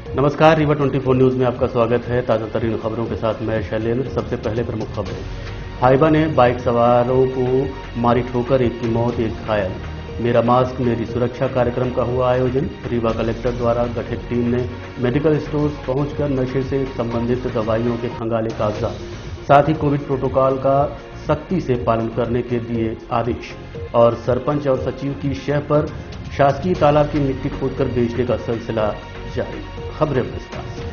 नमस्कार, रीवा 24 न्यूज में आपका स्वागत है। ताजा तरीन खबरों के साथ मैं शैलेंद्र। सबसे पहले प्रमुख खबरें। हाइबा ने बाइक सवारों को मारी ठोकर, एक की मौत, एक घायल। मेरा मास्क मेरी सुरक्षा कार्यक्रम का हुआ आयोजन। रीवा कलेक्टर द्वारा गठित टीम ने मेडिकल स्टोर्स पहुंचकर नशे से संबंधित दवाइयों के खंगाले कागजात, साथ ही कोविड प्रोटोकॉल का सख्ती से पालन करने के दिए आदेश। और सरपंच और सचिव की शह पर शासकीय तालाब की मिट्टी खोदकर बेचने का सिलसिला जारी। खबरें विस्तार से।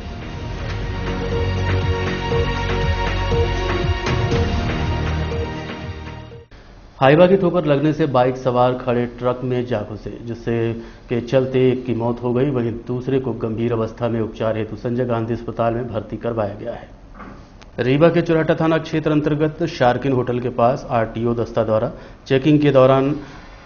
हाइबा की ठोकर लगने से बाइक सवार खड़े ट्रक में जा घुसे, जिससे के चलते एक की मौत हो गई, वहीं दूसरे को गंभीर अवस्था में उपचार हेतु संजय गांधी अस्पताल में भर्ती करवाया गया है। रीवा के चुराटा थाना क्षेत्र अंतर्गत शारकिन होटल के पास आरटीओ दस्ता द्वारा चेकिंग के दौरान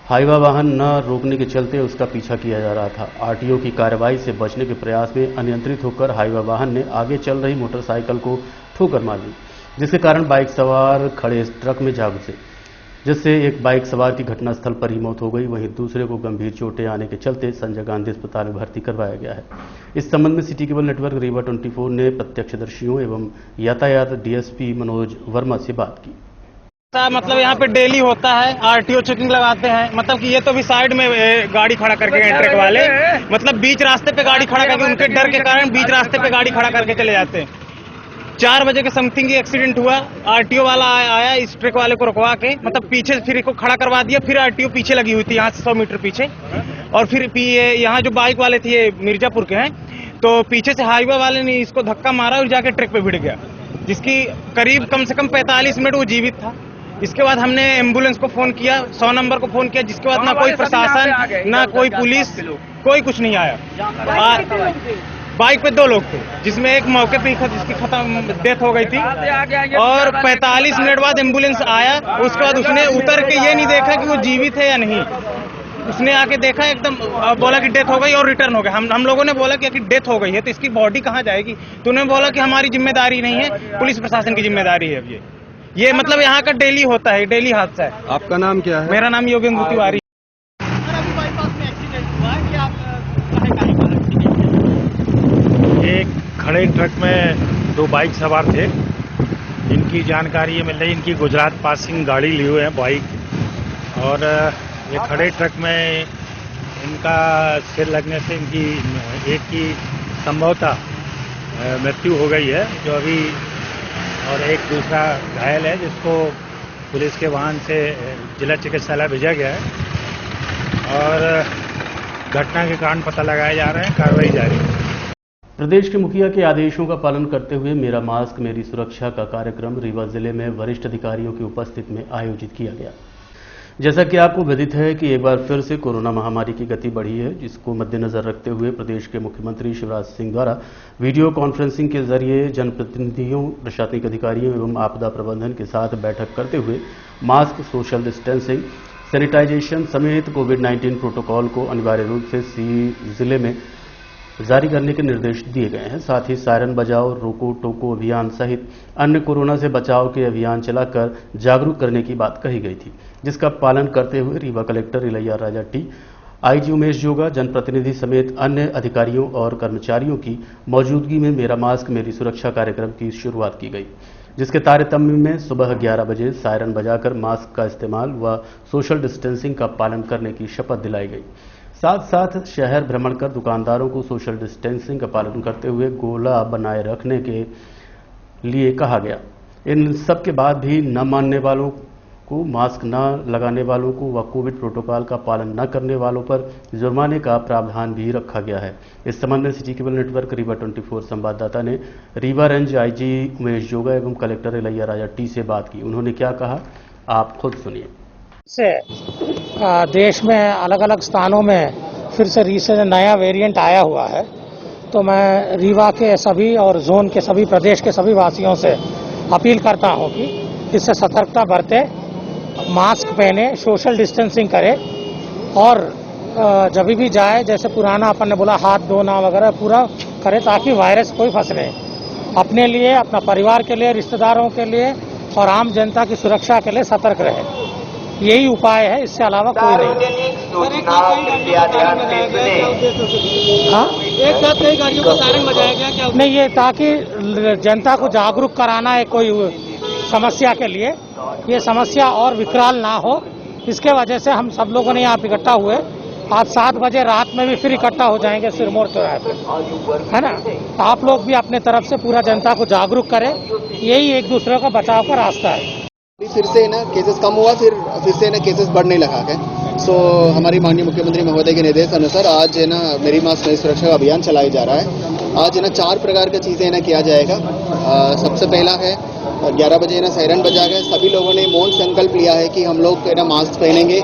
हाइवा वाहन न रोकने के चलते उसका पीछा किया जा रहा था। आरटीओ की कार्रवाई से बचने के प्रयास में अनियंत्रित होकर हाइवा वाहन ने आगे चल रही मोटरसाइकिल को ठोकर मार दी, जिसके कारण बाइक सवार खड़े ट्रक में जा घुसे, जिससे एक बाइक सवार की घटनास्थल पर ही मौत हो गई, वहीं दूसरे को गंभीर चोटें आने के चलते संजय गांधी अस्पताल में भर्ती करवाया गया है। इस संबंध में सिटी केबल नेटवर्क रीवा 24 ने प्रत्यक्षदर्शियों एवं यातायात डीएसपी मनोज वर्मा से बात की। मतलब यहाँ पे डेली होता है, आरटीओ चेकिंग लगाते हैं। मतलब कि ये तो भी साइड में गाड़ी खड़ा करके ट्रक वाले, मतलब बीच रास्ते पे गाड़ी खड़ा करके, उनके डर के कारण बीच रास्ते पे गाड़ी खड़ा करके चले जाते हैं। 4 बजे के समथिंग एक्सीडेंट हुआ। आरटीओ वाला आया इस ट्रक वाले को रुकवा के, मतलब पीछे फिर इसको खड़ा करवा दिया। फिर आरटीओ पीछे लगी हुई थी, यहाँ से 100 मीटर पीछे। और फिर यहाँ जो बाइक वाले थे ये मिर्जापुर के हैं, तो पीछे से हाईवे वाले ने इसको धक्का मारा और जाके ट्रक पे भिड़ गया, जिसकी करीब कम से कम 45 मिनट वो जीवित था। इसके बाद हमने एम्बुलेंस को फोन किया, 100 नंबर को फोन किया, जिसके बाद ना कोई प्रशासन ना कोई पुलिस, कोई कुछ नहीं आया। बाइक पे 2 लोग थे, जिसमें एक मौके पे ही था जिसकी खत्म डेथ हो गई थी। और 45 मिनट बाद एम्बुलेंस आया, उसके बाद उसने उतर के ये नहीं देखा कि वो जीवित है या नहीं। उसने आके देखा, एकदम बोला कि डेथ हो गई और रिटर्न हो गया। हम लोगों ने बोला कि डेथ हो गई है तो इसकी बॉडी कहाँ जाएगी, तो उन्होंने बोला कि हमारी जिम्मेदारी नहीं है, पुलिस प्रशासन की जिम्मेदारी है। अब ये मतलब यहाँ का डेली होता है, डेली हादसा है। आपका नाम क्या है? मेरा नाम योगेंद्र तिवारी। अभी बाईपास में एक्सीडेंट हुआ है कि आप एक्सीडेंट? एक खड़े ट्रक में 2 बाइक सवार थे। इनकी जानकारी ये मिल रही, इनकी गुजरात पासिंग गाड़ी लिए हुए हैं बाइक, और ये खड़े ट्रक में इनका सिर लगने से इनकी एक की संभवतः मृत्यु हो गई है, जो अभी, और एक दूसरा घायल है, जिसको पुलिस के वाहन से जिला चिकित्सालय भेजा गया है और घटना के कारण पता लगाए जा रहे हैं, कार्रवाई जारी है। प्रदेश के मुखिया के आदेशों का पालन करते हुए मेरा मास्क मेरी सुरक्षा का कार्यक्रम रीवा जिले में वरिष्ठ अधिकारियों की उपस्थिति में आयोजित किया गया। जैसा कि आपको विदित है कि एक बार फिर से कोरोना महामारी की गति बढ़ी है, जिसको मद्देनजर रखते हुए प्रदेश के मुख्यमंत्री शिवराज सिंह द्वारा वीडियो कॉन्फ्रेंसिंग के जरिए जनप्रतिनिधियों, प्रशासनिक अधिकारियों एवं आपदा प्रबंधन के साथ बैठक करते हुए मास्क, सोशल डिस्टेंसिंग, सैनिटाइजेशन समेत कोविड-19 प्रोटोकॉल को अनिवार्य रूप से जिले में जारी करने के निर्देश दिए गए हैं। साथ ही सायरन बजाओ, रोको टोको अभियान सहित अन्य कोरोना से बचाव के अभियान चलाकर जागरूक करने की बात कही गई थी, जिसका पालन करते हुए Rewa collector Ilaiya Raja T, IG Umesh जोगा, जनप्रतिनिधि समेत अन्य अधिकारियों और कर्मचारियों की मौजूदगी में मेरा मास्क मेरी सुरक्षा कार्यक्रम की शुरुआत की गई, जिसके तारतम्य में सुबह 11 बजे सायरन बजाकर मास्क का इस्तेमाल व सोशल डिस्टेंसिंग का पालन करने की शपथ दिलाई गई। साथ साथ शहर भ्रमण कर दुकानदारों को सोशल डिस्टेंसिंग का पालन करते हुए गोला बनाए रखने के लिए कहा गया। इन सब के बाद भी न मानने वालों को, मास्क न लगाने वालों को व कोविड प्रोटोकॉल का पालन न करने वालों पर जुर्माने का प्रावधान भी रखा गया है। इस संबंध में सिटी केबल नेटवर्क रीवा 24 संवाददाता ने रीवा रेंज आईजी उमेश जोगा एवं कलेक्टर इलैया राजा टी से बात की। उन्होंने क्या कहा, आप खुद सुनिए। देश में अलग अलग स्थानों में फिर से रीसेंट नया वेरिएंट आया हुआ है, तो मैं रीवा के सभी और जोन के सभी, प्रदेश के सभी वासियों से अपील करता हूं कि इससे सतर्कता बरते, मास्क पहने, सोशल डिस्टेंसिंग करे और जब भी जाए, जैसे पुराना अपन ने बोला, हाथ धोना वगैरह पूरा करे, ताकि वायरस कोई फंस नहीं। अपने लिए, अपना परिवार के लिए, रिश्तेदारों के लिए और आम जनता की सुरक्षा के लिए सतर्क रहे। यही उपाय है, इससे अलावा कोई नहीं। हाँ, एक साथ कई गाड़ियों का सायरन बजाया गया क्या? नहीं, ये ताकि जनता को जागरूक कराना है कोई समस्या के लिए, ये समस्या और विकराल ना हो, इसके वजह से हम सब लोगों ने यहाँ इकट्ठा हुए। आज 7 बजे रात में भी फिर इकट्ठा हो जाएंगे सिरमौर चौराहे पे, है ना। तो आप लोग भी अपने तरफ से पूरा जनता को जागरूक करें, यही एक दूसरे का बचाव का रास्ता है। फिर से ना केसेस कम हुआ, फिर से ना केसेस बढ़ने लगा है। सो हमारी माननीय मुख्यमंत्री महोदय के निर्देश अनुसार आज है ना मेरी मास्क मेरी सुरक्षा का अभियान चलाया जा रहा है। आज है ना 4 प्रकार की चीज़ें ना किया जाएगा। सबसे पहला है 11 बजे ना सायरन बजा गए, सभी लोगों ने मौन संकल्प लिया है कि हम लोग है ना मास्क पहनेंगे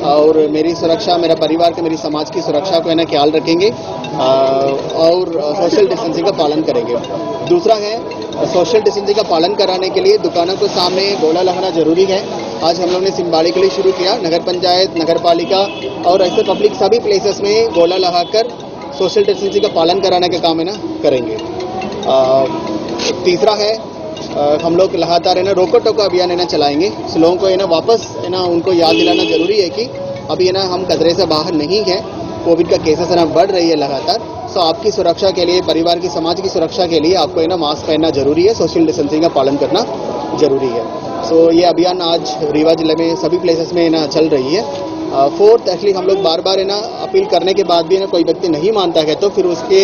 और मेरी सुरक्षा, मेरा परिवार के, मेरी समाज की सुरक्षा को है ना ख्याल रखेंगे और सोशल डिस्टेंसिंग का पालन करेंगे। दूसरा है सोशल डिस्टेंसिंग का पालन कराने के लिए दुकानों के सामने गोला लगाना जरूरी है। आज हम लोग ने सिंबालिकली के लिए शुरू किया, नगर पंचायत, नगर पालिका और ऐसे पब्लिक सभी प्लेसेस में गोला लगाकर सोशल डिस्टेंसिंग का पालन कराने का काम है ना करेंगे। तीसरा है हम लोग लगातार है ना रोको टोको अभियान है ना चलाएंगे। लोगों को है ना वापस है ना उनको याद दिलाना जरूरी है कि अभी है ना हम खतरे से बाहर नहीं है, कोविड का केसेस है ना बढ़ रही है लगातार। सो आपकी सुरक्षा के लिए, परिवार की, समाज की सुरक्षा के लिए आपको है ना मास्क पहनना जरूरी है, सोशल डिस्टेंसिंग का पालन करना जरूरी है। सो ये अभियान आज रीवा जिले में सभी प्लेसेस में ना चल रही है। फोर्थ, एक्चुअली हम लोग बार बार है ना अपील करने के बाद भी है ना कोई व्यक्ति नहीं मानता है तो फिर उसके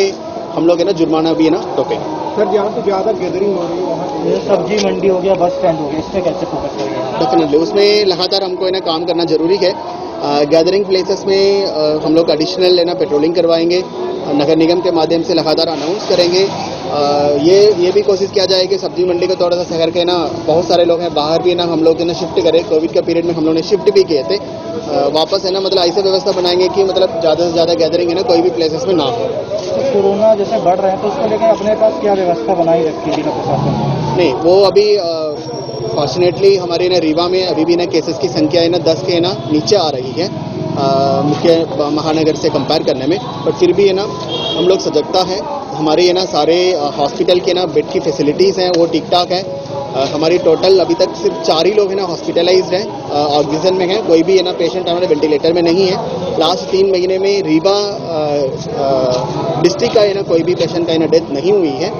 हम लोग है ना जुर्माना भी है ना टोकेंगे। सर, जहाँ पे ज़्यादा गैदरिंग हो रही है वहाँ सब्जी मंडी हो गया, बस स्टैंड हो गया, इस पर कैसे फोकस करेंगे? डेफिनेटली उसमें लगातार हमको है ना काम करना जरूरी है। गैदरिंग प्लेसेस में हम लोग एडिशनल है ना पेट्रोलिंग करवाएंगे, नगर निगम के माध्यम से लगातार अनाउंस करेंगे। ये भी कोशिश किया जाए कि सब्जी मंडी को थोड़ा सा शहर के ना बहुत सारे लोग हैं बाहर भी ना हम लोग ना शिफ्ट करें। कोविड के पीरियड में हम लोग ने शिफ्ट भी किए थे। वापस है ना मतलब ऐसे व्यवस्था बनाएंगे कि मतलब ज़्यादा से ज़्यादा गैदरिंग है ना कोई भी प्लेसेस में ना हो। तो कोरोना जैसे बढ़ रहे हैं तो उसको लेकर अपने पास क्या व्यवस्था बनाई रखी है प्रशासन? नहीं, वो अभी फॉर्चुनेटली हमारे ना रीवा में अभी भी ना केसेस की संख्या है ना 10 के ना नीचे आ रही है मुख्य महानगर से कंपेयर करने में। बट फिर भी है ना हम लोग सजगता है। हमारे है ना सारे हॉस्पिटल के ना बेड की फैसिलिटीज़ हैं वो ठीक ठाक है। हमारी टोटल अभी तक सिर्फ 4 ही लोग हैं ना हॉस्पिटलाइज्ड हैं, ऑक्सीजन में हैं, कोई भी है ना पेशेंट हमारे वेंटिलेटर में नहीं है। लास्ट 3 महीने में रीवा डिस्ट्रिक्ट का है ना कोई भी पेशेंट का है ना डेथ नहीं हुई है।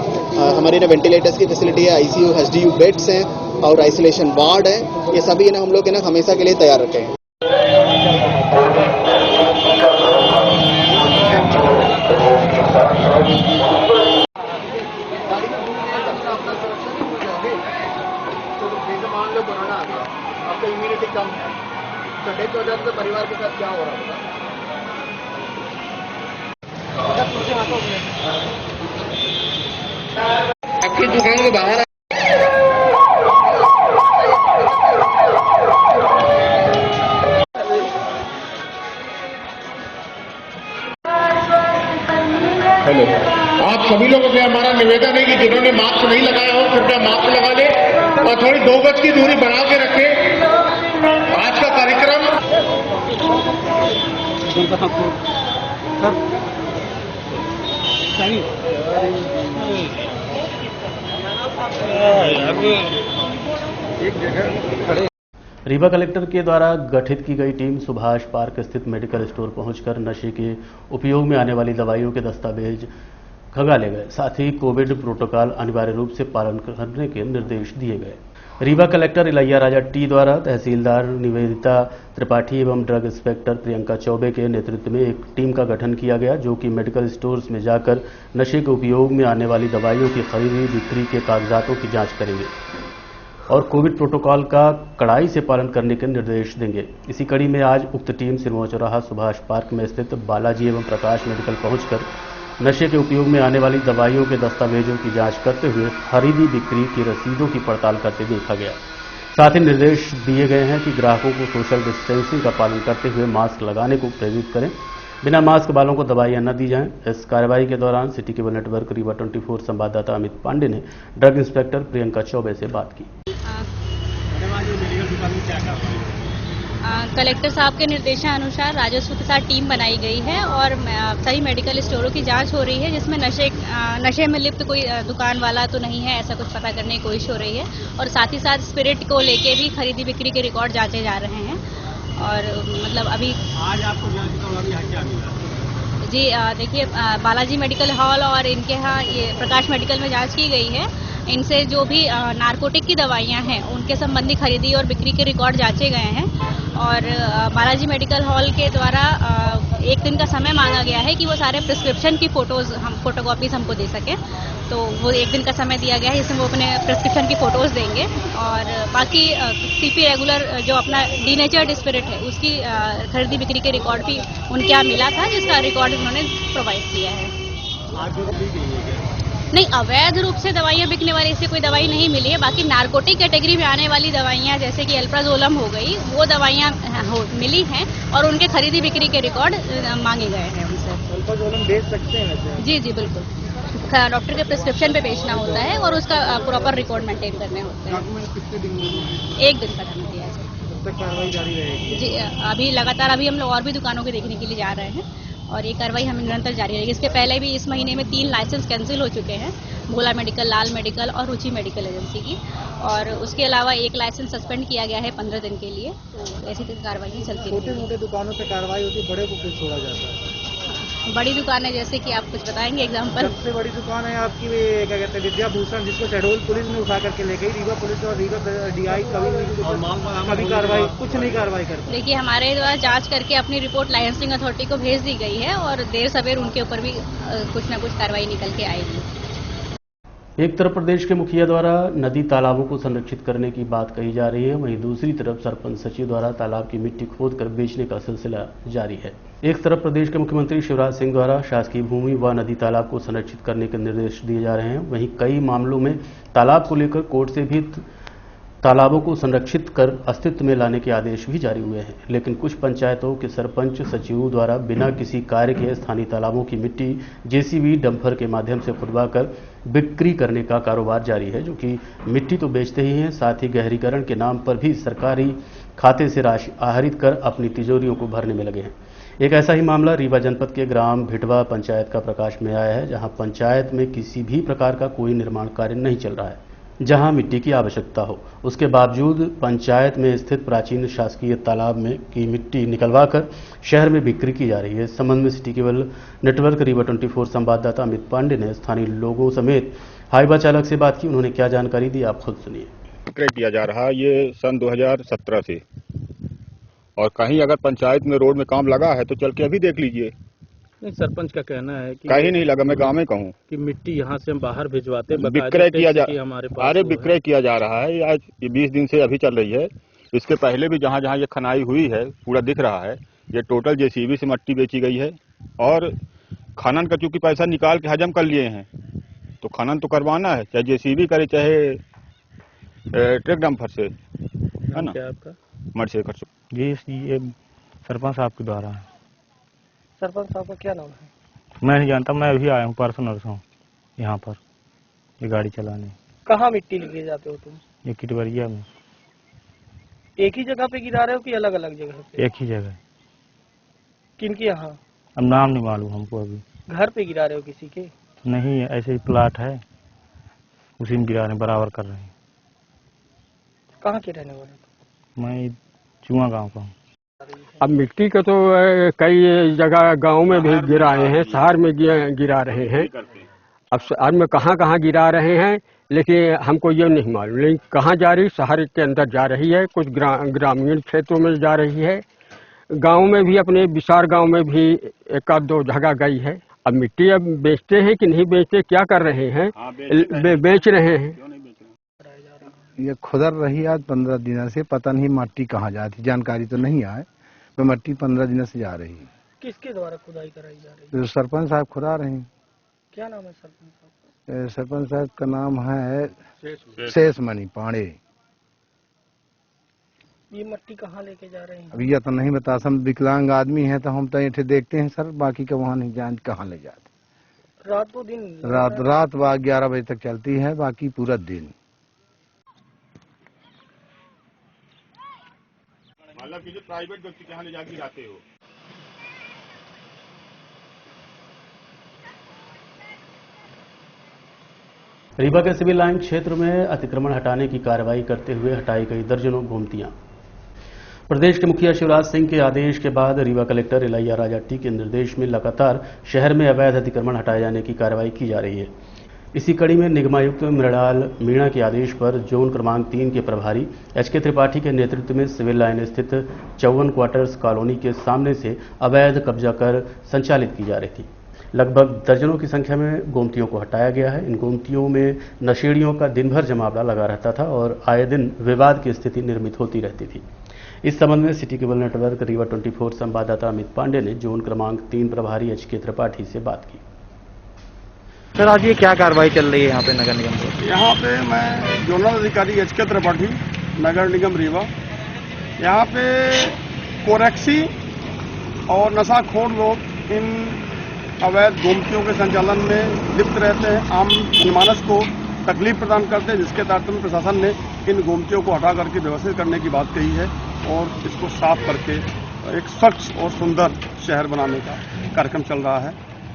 हमारे ना वेंटिलेटर्स की फैसिलिटी है, ICU HDU बेड्स हैं और आइसोलेशन वार्ड है। ये सभी है ना हम लोग है ना हमेशा के लिए तैयार रखे हैं। मान लो कोरोना आ गया, आपका इम्यूनिटी कम है तो डेथ हो जाए तो परिवार के साथ क्या हो रहा होगा? आपकी दुकान को बाहर हेलो, आप सभी लोगों से हमारा निवेदन है कि जिन्होंने मास्क नहीं लगाया हो कृपया मास्क लगा ले और थोड़ी 2 गज की दूरी बना के रखें। आज का कार्यक्रम रीवा कलेक्टर के द्वारा गठित की गई टीम सुभाष पार्क स्थित मेडिकल स्टोर पहुंचकर नशे के उपयोग में आने वाली दवाइयों के दस्तावेज खंगा ले गए। साथ ही कोविड प्रोटोकॉल अनिवार्य रूप से पालन करने के निर्देश दिए गए। रीवा कलेक्टर इलैया राजा टी द्वारा तहसीलदार निवेदिता त्रिपाठी एवं ड्रग इंस्पेक्टर प्रियंका चौबे के नेतृत्व में एक टीम का गठन किया गया, जो कि मेडिकल स्टोर्स में जाकर नशे के उपयोग में आने वाली दवाइयों की खरीदी बिक्री के कागजातों की जांच करेंगे और कोविड प्रोटोकॉल का कड़ाई से पालन करने के निर्देश देंगे। इसी कड़ी में आज उक्त टीम सिरमौर चौराहा सुभाष पार्क में स्थित बालाजी एवं प्रकाश मेडिकल पहुंचकर नशे के उपयोग में आने वाली दवाइयों के दस्तावेजों की जांच करते हुए खरीदी बिक्री की रसीदों की पड़ताल करते देखा गया। साथ ही निर्देश दिए गए हैं कि ग्राहकों को सोशल डिस्टेंसिंग का पालन करते हुए मास्क लगाने को प्रेरित करें, बिना मास्क वालों को दवाइयां न दी जाएं। इस कार्रवाई के दौरान सिटी केबल नेटवर्क रीवा 24 संवाददाता अमित पांडे ने ड्रग इंस्पेक्टर प्रियंका चौबे से बात की। कलेक्टर साहब के निर्देशानुसार राजस्व के साथ टीम बनाई गई है और सभी मेडिकल स्टोरों की जांच हो रही है, जिसमें नशे में लिप्त कोई दुकान वाला तो नहीं है, ऐसा कुछ पता करने की कोशिश हो रही है। और साथ ही साथ स्पिरिट को लेके भी खरीदी बिक्री के रिकॉर्ड जांचे जा रहे हैं। और मतलब अभी आज आपको जांच करवाने यहाँ क्या मिला? जी देखिए बालाजी मेडिकल हॉल और इनके यहाँ ये प्रकाश मेडिकल में जांच की गई है। इनसे जो भी नारकोटिक की दवाइयाँ हैं उनके संबंधी खरीदी और बिक्री के रिकॉर्ड जांचे गए हैं और बालाजी मेडिकल हॉल के द्वारा एक दिन का समय मांगा गया है कि वो सारे प्रिस्क्रिप्शन की फोटोकॉपीज हमको दे सकें। तो वो एक दिन का समय दिया गया है जिसमें वो अपने प्रिस्क्रिप्शन की फोटोज देंगे और बाकी सीपी रेगुलर जो अपना डीनेचर्ड स्पिरिट है उसकी खरीदी बिक्री के रिकॉर्ड भी उनके यहाँ मिला था, जिसका रिकॉर्ड उन्होंने प्रोवाइड किया है। नहीं, अवैध रूप से दवाइयां बिकने वाली इससे कोई दवाई नहीं मिली है। बाकी नारकोटिक कैटेगरी में आने वाली दवाइयां जैसे कि एल्प्राजोलम हो गई, वो दवाइयां मिली हैं और उनके खरीदी बिक्री के रिकॉर्ड मांगे गए हैं उनसे। एल्प्राजोलम बेच सकते हैं वैसे? जी जी बिल्कुल, डॉक्टर के प्रिस्क्रिप्शन पे बेचना होता है और उसका प्रॉपर रिकॉर्ड मेंटेन करने होते हैं। कितने दिन में? एक दिन का समय दिया है। तब तक कार्रवाई जारी रहेगी? जी अभी लगातार अभी हम लोग और भी दुकानों के देखने के लिए जा रहे हैं और ये कार्रवाई हमें निरंतर जारी रहेगी। इसके पहले भी इस महीने में 3 लाइसेंस कैंसिल हो चुके हैं, भोला मेडिकल, लाल मेडिकल और रुचि मेडिकल एजेंसी की, और उसके अलावा एक लाइसेंस सस्पेंड किया गया है 15 दिन के लिए। तो ऐसी कार्रवाई चलती है। छोटे मोटे दुकानों पे कार्रवाई होती है, बड़े को क्यों छोड़ा जाता है? बड़ी दुकानें जैसे कि आप कुछ बताएंगे एग्जाम्पल? सबसे बड़ी दुकान है आपकी क्या कहते हैं विद्याभूषण, जिसको शहडोल पुलिस ने उठा करके ले गई। रीवा पुलिस और रीवा डीआई कभी कार्रवाई कुछ नहीं कार्रवाई करती। देखिए हमारे द्वारा जांच करके अपनी रिपोर्ट लाइसेंसिंग अथॉरिटी को भेज दी गई है और देर सवेर उनके ऊपर भी कुछ न कुछ कार्रवाई निकल के आएगी। एक तरफ प्रदेश के मुखिया द्वारा नदी तालाबों को संरक्षित करने की बात कही जा रही है, वहीं दूसरी तरफ सरपंच सचिव द्वारा तालाब की मिट्टी खोदकर बेचने का सिलसिला जारी है। एक तरफ प्रदेश के मुख्यमंत्री शिवराज सिंह द्वारा शासकीय भूमि व नदी तालाब को संरक्षित करने के निर्देश दिए जा रहे हैं, वहीं कई मामलों में तालाब को लेकर कोर्ट से भी तालाबों को संरक्षित कर अस्तित्व में लाने के आदेश भी जारी हुए हैं। लेकिन कुछ पंचायतों के सरपंच सचिवों द्वारा बिना किसी कार्य के स्थानीय तालाबों की मिट्टी जेसीबी डंपर के माध्यम से खुदवाकर बिक्री करने का कारोबार जारी है, जो कि मिट्टी तो बेचते ही हैं, साथ ही गहरीकरण के नाम पर भी सरकारी खाते से राशि आहरित कर अपनी तिजोरियों को भरने में लगे हैं। एक ऐसा ही मामला रीवा जनपद के ग्राम भिटवा पंचायत का प्रकाश में आया है, जहां पंचायत में किसी भी प्रकार का कोई निर्माण कार्य नहीं चल रहा है, जहां मिट्टी की आवश्यकता हो। उसके बावजूद पंचायत में स्थित प्राचीन शासकीय तालाब में की मिट्टी निकलवाकर शहर में बिक्री की जा रही है। इस संबंध में सिटी केबल नेटवर्क रीवा 24 संवाददाता अमित पांडे ने स्थानीय लोगों समेत हाईवा चालक से बात की। उन्होंने क्या जानकारी दी, आप खुद सुनिए। विक्रय किया जा रहा है ये सन 2017 से, और कहीं अगर पंचायत में रोड में काम लगा है तो चल के अभी देख लीजिए। नहीं, सरपंच का कहना है कि कहीं नहीं लगा, मैं गाँव में कहूँ कि मिट्टी यहाँ से हम बाहर भिजवाते, विक्रय किया जा हमारे अरे विक्रय किया जा रहा है। आज ये 20 दिन से अभी चल रही है। इसके पहले भी जहाँ जहाँ ये खनाई हुई है पूरा दिख रहा है। ये टोटल जेसीबी से मिट्टी बेची गई है, और खनन का चूंकि पैसा निकाल के हजम कर लिए हैं तो खनन तो करवाना है, चाहे जेसीबी करे चाहे ट्रक डंपर से, है ना। क्या आपका? मरशेखर ये सरपंच साहब के द्वारा है। सरपंच साहब का क्या नाम है? मैं नहीं जानता, मैं अभी आया हूँ परसों नरसों यहाँ पर ये गाड़ी चलाने। कहाँ मिट्टी लेके जाते हो तुम? ये किटवरिया में। एक ही जगह पे गिरा रहे हो कि अलग अलग जगह पे? एक ही जगह। किनके यहाँ? अब नाम नहीं मालूम हमको अभी। घर पे गिरा रहे हो किसी के? नहीं, ऐसे ही प्लाट है, उसी में गिराने बराबर कर रहे हैं। कहाँ के रहने वाले? मैं चुआ गाँव का हूँ। अब मिट्टी का तो कई जगह गांव में भी गिराए हैं, शहर में गिरा रहे हैं। अब शहर में कहाँ कहाँ गिरा रहे हैं लेकिन हमको ये नहीं मालूम, लेकिन कहाँ जा रही, शहर के अंदर जा रही है, कुछ ग्रामीण क्षेत्रों में जा रही है, गांव में भी, अपने विशार गांव में भी एक आध दो जगह गई है। अब मिट्टी अब बेचते हैं कि नहीं बेचते, क्या कर रहे हैं? बेच रहे हैं। ये खुदर रही आज 15 दिनों से, पता नहीं मिट्टी कहाँ जाती, जानकारी तो नहीं आए। मैं मिट्टी 15 दिनों से जा रही है। किसके द्वारा खुदाई कराई जा रही है? तो सरपंच साहब खुदा रहे हैं। क्या नाम है सरपंच साहब? सरपंच साहब का नाम है शेषमणि पांडे। ये मिट्टी कहाँ लेके जा रहे हैं? अब यह तो नहीं बता, हम विकलांग आदमी हैं तो हम तो ऐठे देखते हैं सर, बाकी का वहाँ नहीं जान कहाँ ले जाते। रात को दिन? रात 11 बजे तक चलती है, बाकी पूरा दिन। मतलब कि जो प्राइवेट व्यक्ति कहाँ ले जाके गिराते हो। रीवा के सिविल लाइन क्षेत्र में अतिक्रमण हटाने की कार्रवाई करते हुए हटाई गई दर्जनों गोमतियां। प्रदेश के मुखिया शिवराज सिंह के आदेश के बाद रीवा कलेक्टर इलैया राजाटी के निर्देश में लगातार शहर में अवैध अतिक्रमण हटाए जाने की कार्रवाई की जा रही है। इसी कड़ी में निगमायुक्त मृणाल मीणा के आदेश पर जोन क्रमांक 3 के प्रभारी एचके त्रिपाठी के नेतृत्व में सिविल लाइन स्थित 54 क्वार्टर्स कॉलोनी के सामने से अवैध कब्जा कर संचालित की जा रही थी। लगभग दर्जनों की संख्या में गोमतियों को हटाया गया है। इन गोमतियों में नशेड़ियों का दिन भर जमावड़ा लगा रहता था और आए दिन विवाद की स्थिति निर्मित होती रहती थी। इस संबंध में सिटी केबल नेटवर्क रीवा 24 संवाददाता अमित पांडे ने जोन क्रमांक 3 प्रभारी एचके त्रिपाठी से बात की। सर, आज ये क्या कार्रवाई चल रही है यहाँ पे नगर निगम को? यहाँ पे मैं जोनल अधिकारी एचके त्रिपाठी, नगर निगम रीवा, यहाँ पे कोरेक्सी और नशाखोर लोग इन अवैध गोमतियों के संचालन में लिप्त रहते हैं, आम जनमानस को तकलीफ प्रदान करते हैं, जिसके तहत में प्रशासन ने इन गोमतियों को हटा करके व्यवस्थित करने की बात कही है और इसको साफ करके एक स्वच्छ और सुंदर शहर बनाने का कार्यक्रम चल रहा है।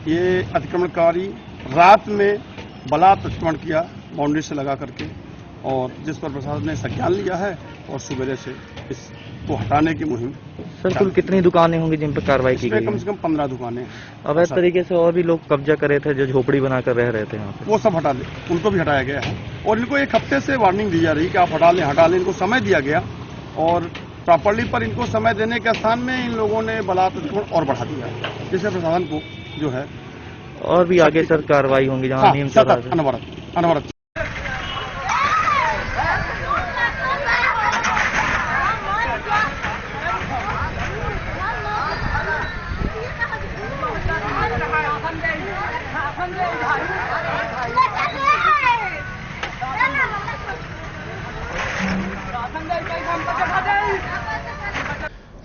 ये अतिक्रमणकारी रात में बलात् अतिक्रमण किया बाउंड्री से लगा करके, और जिस पर प्रशासन ने संज्ञान लिया है और सुबह से इसको हटाने की मुहिम। सर, कुल कितनी दुकानें होंगी जिन पर कार्रवाई की गई? कम से कम 15 दुकानें। अवैध तरीके से और भी लोग कब्जा कर रहे थे जो झोपड़ी बनाकर रह रहे थे यहाँ पे, वो सब हटा ले, उनको भी हटाया गया है और इनको एक हफ्ते से वार्निंग दी जा रही कि आप हटा लें। इनको समय दिया गया और प्रॉपर्ली पर इनको समय देने के स्थान में इन लोगों ने बलात् अतिक्रमण और बढ़ा दिया, जिससे प्रशासन को जो है और भी आगे सर कार्रवाई होंगी जहाँ नियम अनवरत।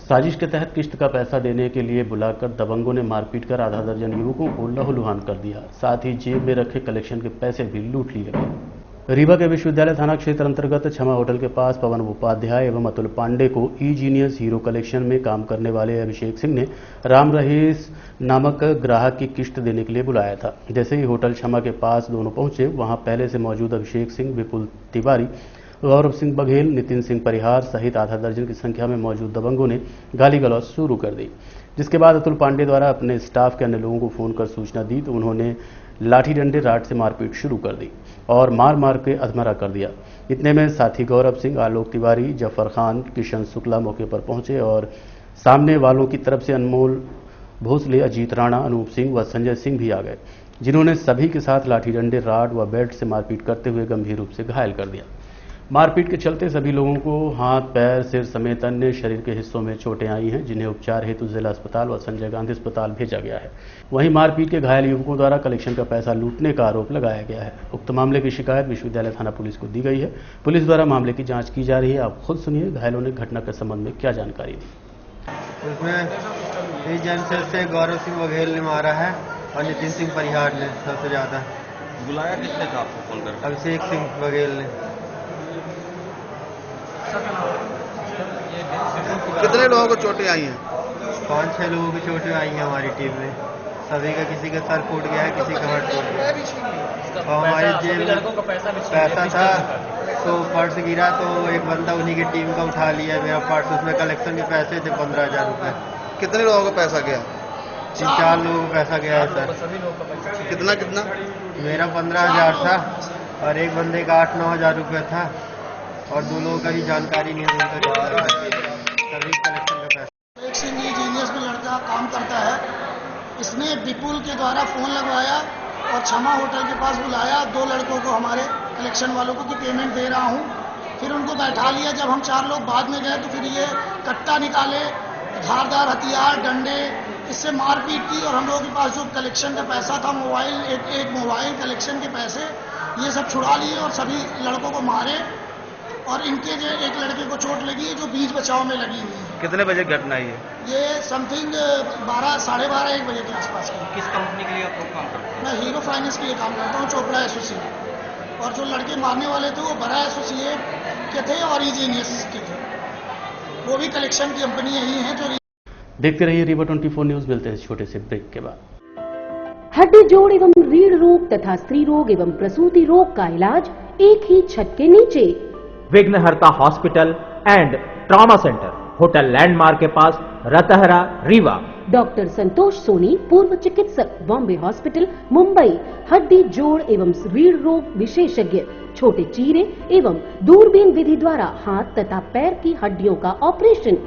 साजिश के तहत किश्त का पैसा देने के लिए बुलाकर दबंगों ने मारपीट कर आधा दर्जन युवकों को लहूलुहान कर दिया। साथ ही जेब में रखे कलेक्शन के पैसे भी लूट लिए गए। रीवा के विश्वविद्यालय थाना क्षेत्र अंतर्गत क्षमा होटल के पास पवन उपाध्याय एवं अतुल पांडे को ई जीनियस हीरो कलेक्शन में काम करने वाले अभिषेक सिंह ने राम रहीस नामक ग्राहक की किश्त देने के लिए बुलाया था। जैसे ही होटल क्षमा के पास दोनों पहुंचे, वहां पहले से मौजूद अभिषेक सिंह, विपुल तिवारी, गौरव सिंह बघेल, नितिन सिंह परिहार सहित आधा दर्जन की संख्या में मौजूद दबंगों ने गाली गलौज शुरू कर दी। जिसके बाद अतुल पांडे द्वारा अपने स्टाफ के अन्य लोगों को फोन कर सूचना दी तो उन्होंने लाठी डंडे राड से मारपीट शुरू कर दी और मार मार के अधमरा कर दिया। इतने में साथी गौरव सिंह, आलोक तिवारी, जफर खान, किशन शुक्ला मौके पर पहुंचे और सामने वालों की तरफ से अनमोल भोसले, अजीत राणा, अनूप सिंह व संजय सिंह भी आ गए, जिन्होंने सभी के साथ लाठी डंडे, राड व बेल्ट से मारपीट करते हुए गंभीर रूप से घायल कर दिया। मारपीट के चलते सभी लोगों को हाथ, पैर, सिर समेत अन्य शरीर के हिस्सों में चोटें आई हैं, जिन्हें उपचार हेतु जिला अस्पताल व संजय गांधी अस्पताल भेजा गया है। वहीं मारपीट के घायल युवकों द्वारा कलेक्शन का पैसा लूटने का आरोप लगाया गया है। उक्त मामले की शिकायत विश्वविद्यालय थाना पुलिस को दी गई है। पुलिस द्वारा मामले की जांच की जा रही है। आप खुद सुनिए घायलों ने घटना के संबंध में क्या जानकारी दी। उसमें से गौरव सिंह बघेल ने मारा है और नितिन सिंह परिहार ने सबसे ज्यादा। बुलाया किसने था आपको फोन करके? अभिषेक सिंह बघेल ने। कितने लोगों को चोटें आई हैं? 5-6 लोगों की चोटें आई हैं हमारी टीम में। सभी का, किसी का सर फूट गया है, किसी का हाथ टूट गया। और हमारी जेब में पैसा था तो पर्स गिरा तो एक बंदा उन्हीं की टीम का उठा लिया मेरा पर्स। उसमें कलेक्शन के पैसे थे 15,000 रुपये। कितने लोगों का पैसा गया? 4 लोगों को पैसा गया है सर। कितना? मेरा 15,000 था और एक बंदे का 8-9 हज़ार रुपये था और 2 लोगों का भी जानकारी नहीं है उनका सभी कलेक्शन का पैसा। एक सिंह जीनियस में लड़का काम करता है। इसने विपुल के द्वारा फोन लगवाया और क्षमा होटल के पास बुलाया 2 लड़कों को, हमारे कलेक्शन वालों को, कि पेमेंट दे रहा हूँ। फिर उनको बैठा लिया। जब हम 4 लोग बाद में गए तो फिर ये कट्टा निकाले, धारदार हथियार, डंडे, इससे मारपीट की और हम लोगों के पास जो कलेक्शन का पैसा था, मोबाइल, एक मोबाइल, कलेक्शन के पैसे, ये सब छुड़ा लिए और सभी लड़कों को मारे। और इनके जो एक लड़के को चोट लगी है जो बीच बचाव में लगी हुई है। कितने बजे घटना है ये समथिंग 12, साढ़े 12, 1 बजे के आसपास की। किस कंपनी के लिए आप लोग काम करते हैं? मैं हीरो फाइनेंस के लिए काम करता हूँ, चोपड़ा एसोसिएट। और जो लड़के मारने वाले थे वो बड़ा एसोसिएट के थे और ईजीनियस के थे। वो भी कलेक्शन की कंपनी यही है जो। देखते रहिए रीवा 24 न्यूज। मिलते हैं छोटे से ब्रेक के बाद। हड्डी जोड़ एवं रीढ़ रोग तथा स्त्री रोग एवं प्रसूति रोग का इलाज एक ही छत के नीचे। विघ्नहर्ता hospital and trauma centre, hotel landmark के पास, रतहरा, रीवा। डॉक्टर संतोष सोनी, पूर्व चिकित्सक, बॉम्बे हॉस्पिटल, मुंबई, हड्डी जोड़ एवं रीढ़ रोग विशेषज्ञ, छोटे चीरे एवं दूरबीन विधि द्वारा हाथ तथा पैर की हड्डियों का ऑपरेशन।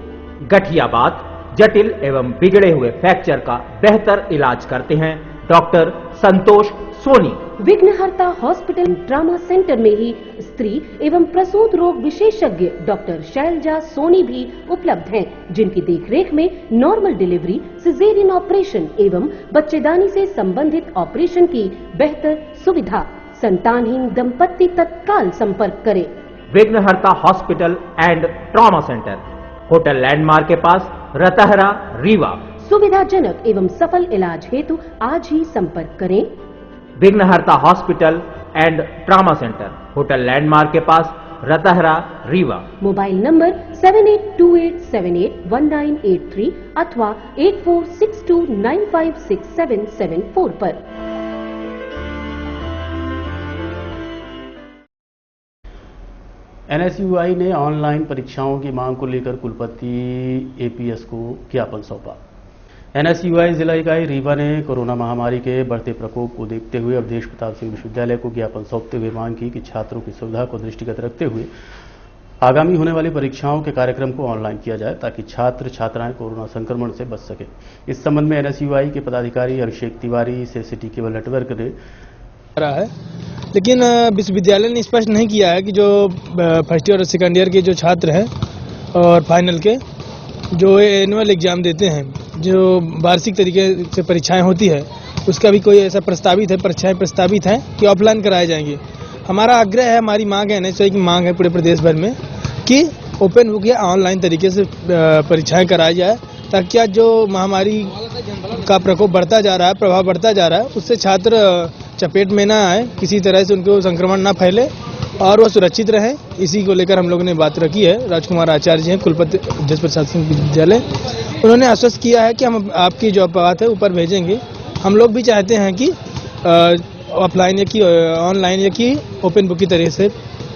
गठियाबात, जटिल एवं बिगड़े हुए फ्रैक्चर का बेहतर इलाज करते हैं डॉक्टर संतोष सोनी। विघ्नहर्ता हॉस्पिटल ट्रामा सेंटर में ही स्त्री एवं प्रसूत रोग विशेषज्ञ डॉक्टर शैलजा सोनी भी उपलब्ध हैं, जिनकी देखरेख में नॉर्मल डिलीवरी, सिजेरियन ऑपरेशन एवं बच्चेदानी से संबंधित ऑपरेशन की बेहतर सुविधा। संतानहीन दंपत्ति तत्काल संपर्क करें। विघ्नहर्ता hospital and trauma centre, hotel landmark के पास, रतहरा, रीवा। सुविधाजनक एवं सफल इलाज हेतु आज ही संपर्क करें। विघ्नहर्ता hospital and trauma centre, hotel landmark के पास, रतहरा, रीवा। मोबाइल नंबर 7828781983 अथवा 8462956774 पर। एनएसयूआई ने ऑनलाइन परीक्षाओं की मांग को लेकर कुलपति एपीएस को ज्ञापन सौंपा। एनएसयूआई जिला इकाई रीवा ने कोरोना महामारी के बढ़ते प्रकोप को देखते हुए अवधेश प्रताप सिंह विश्वविद्यालय को ज्ञापन सौंपते हुए मांग की कि छात्रों की सुविधा को दृष्टिगत रखते हुए आगामी होने वाली परीक्षाओं के कार्यक्रम को ऑनलाइन किया जाए ताकि छात्र छात्राएं कोरोना संक्रमण से बच सके। इस संबंध में एनएसयूआई के पदाधिकारी अभिषेक तिवारी से सिटी केबल नेटवर्क ने रहा है, लेकिन विश्वविद्यालय ने स्पष्ट नहीं किया है कि जो फर्स्ट ईयर और सेकंड ईयर के जो छात्र हैं और फाइनल के जो एनुअल एग्जाम देते हैं, जो वार्षिक तरीके से परीक्षाएं होती है, उसका भी कोई ऐसा प्रस्तावित है, परीक्षाएं प्रस्तावित हैं कि ऑफलाइन कराए जाएंगे। हमारा आग्रह है, हमारी मांग है, एनएसयूआई की मांग है पूरे प्रदेश भर में कि ओपन बुक या ऑनलाइन तरीके से परीक्षाएं कराई जाए ताकि आज जो महामारी का प्रकोप बढ़ता जा रहा है, प्रभाव बढ़ता जा रहा है, उससे छात्र चपेट में ना आए, किसी तरह से उनको संक्रमण ना फैले और वह सुरक्षित रहें। इसी को लेकर हम लोगों ने बात रखी है। राजकुमार आचार्य जी हैं, कुलपति अवधेश प्रताप सिंह विश्वविद्यालय, उन्होंने आश्वस्त किया है कि हम आपकी जो बात है ऊपर भेजेंगे। हम लोग भी चाहते हैं कि ऑफलाइन या कि ऑनलाइन या कि ओपन बुक की तरह से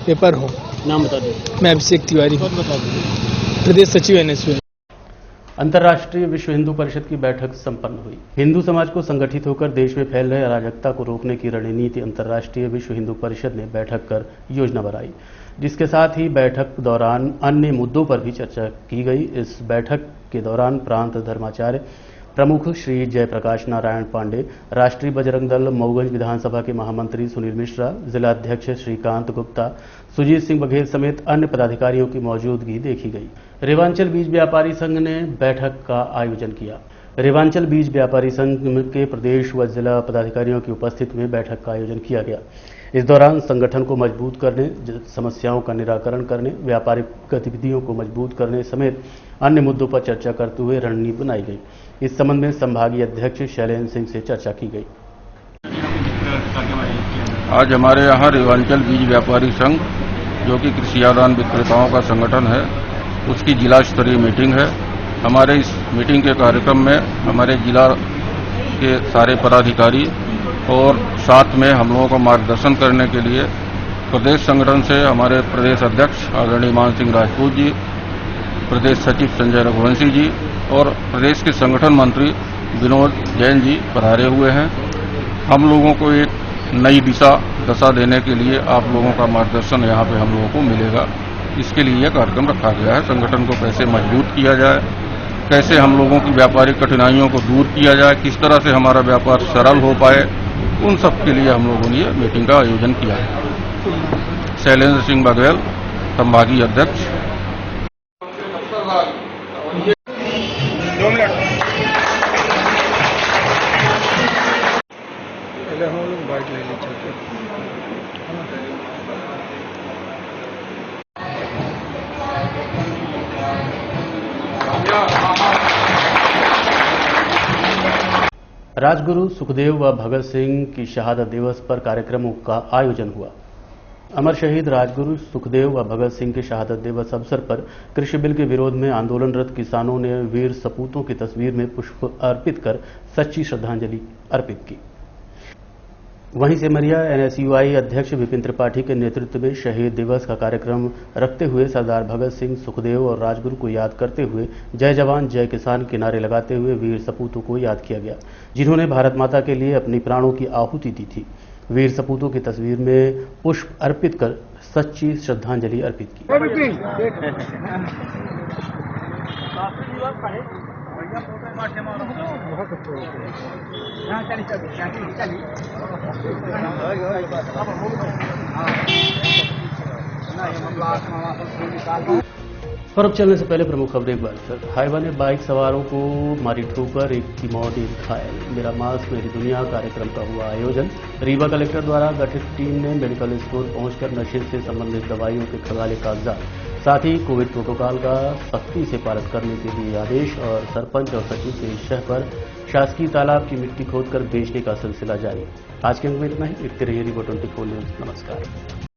पेपर हो। नाम बता दें। मैं अभिषेक तिवारी, प्रदेश सचिव एनएसयूआई। अंतर्राष्ट्रीय विश्व हिंदू परिषद की बैठक संपन्न हुई। हिंदू समाज को संगठित होकर देश में फैल रहे अराजकता को रोकने की रणनीति अंतर्राष्ट्रीय विश्व हिंदू परिषद ने बैठक कर योजना बनाई, जिसके साथ ही बैठक दौरान अन्य मुद्दों पर भी चर्चा की गई। इस बैठक के दौरान प्रांत धर्माचार्य प्रमुख श्री जयप्रकाश नारायण पांडे, राष्ट्रीय बजरंग दल मऊगंज विधानसभा के महामंत्री सुनील मिश्रा, जिला अध्यक्ष श्रीकांत गुप्ता, सुजीत सिंह बघेल समेत अन्य पदाधिकारियों की मौजूदगी देखी गई। रेवांचल बीज व्यापारी संघ ने बैठक का आयोजन किया। रेवांचल बीज व्यापारी संघ के प्रदेश व जिला पदाधिकारियों की उपस्थिति में बैठक का आयोजन किया गया। इस दौरान संगठन को मजबूत करने, समस्याओं का निराकरण करने, व्यापारिक गतिविधियों को मजबूत करने समेत अन्य मुद्दों पर चर्चा करते हुए रणनीति बनाई गई। इस संबंध में संभागीय अध्यक्ष शैलेंद्र सिंह से चर्चा की गई। आज हमारे यहाँ रेवांचल बीज व्यापारी संघ, जो कि कृषि आदान विक्रेताओं का संगठन है, उसकी जिला स्तरीय मीटिंग है। हमारे इस मीटिंग के कार्यक्रम में हमारे जिला के सारे पदाधिकारी और साथ में हम लोगों को मार्गदर्शन करने के लिए प्रदेश संगठन से हमारे प्रदेश अध्यक्ष आदरणीय मान सिंह राजपूत जी, प्रदेश सचिव संजय रघुवंशी जी और प्रदेश के संगठन मंत्री विनोद जैन जी पधारे हुए हैं। हम लोगों को एक नई दशा देने के लिए आप लोगों का मार्गदर्शन यहाँ पे हम लोगों को मिलेगा। इसके लिए यह कार्यक्रम रखा गया है। संगठन को कैसे मजबूत किया जाए, कैसे हम लोगों की व्यापारिक कठिनाइयों को दूर किया जाए, किस तरह से हमारा व्यापार सरल हो पाए, उन सब के लिए हम लोगों ने यह मीटिंग का आयोजन किया है। शैलेंद्र सिंह बघेल, संभागीय अध्यक्ष। राजगुरु सुखदेव व भगत सिंह की शहादत दिवस पर कार्यक्रमों का आयोजन हुआ। अमर शहीद राजगुरु सुखदेव व भगत सिंह के शहादत दिवस अवसर पर कृषि बिल के विरोध में आंदोलनरत किसानों ने वीर सपूतों की तस्वीर में पुष्प अर्पित कर सच्ची श्रद्धांजलि अर्पित की। वहीं सेमरिया NSUI अध्यक्ष विपिन त्रिपाठी के नेतृत्व में शहीद दिवस का कार्यक्रम रखते हुए सरदार भगत सिंह, सुखदेव और राजगुरु को याद करते हुए जय जवान जय किसान के नारे लगाते हुए वीर सपूतों को याद किया गया, जिन्होंने भारत माता के लिए अपनी प्राणों की आहुति दी थी। वीर सपूतों की तस्वीर में पुष्प अर्पित कर सच्ची श्रद्धांजलि अर्पित की। और अब चलने से पहले प्रमुख खबरें एक बार फिर। हाईवा ने बाइक सवारों को मारी ठोकर, एक की मौत, एक घायल। मेरा मास्क मेरी दुनिया कार्यक्रम का हुआ आयोजन। रीवा कलेक्टर द्वारा गठित टीम ने मेडिकल स्टोर पहुंचकर नशे से संबंधित दवाइयों के खगाले कागजात, साथ ही कोविड प्रोटोकॉल का सख्ती से पालन करने के लिए आदेश। और सरपंच और सचिव के शह पर शासकीय तालाब की मिट्टी खोदकर बेचने का सिलसिला जारी। आज के अंक में इतना ही। देखते रहिए रीवा 24 न्यूज। नमस्कार।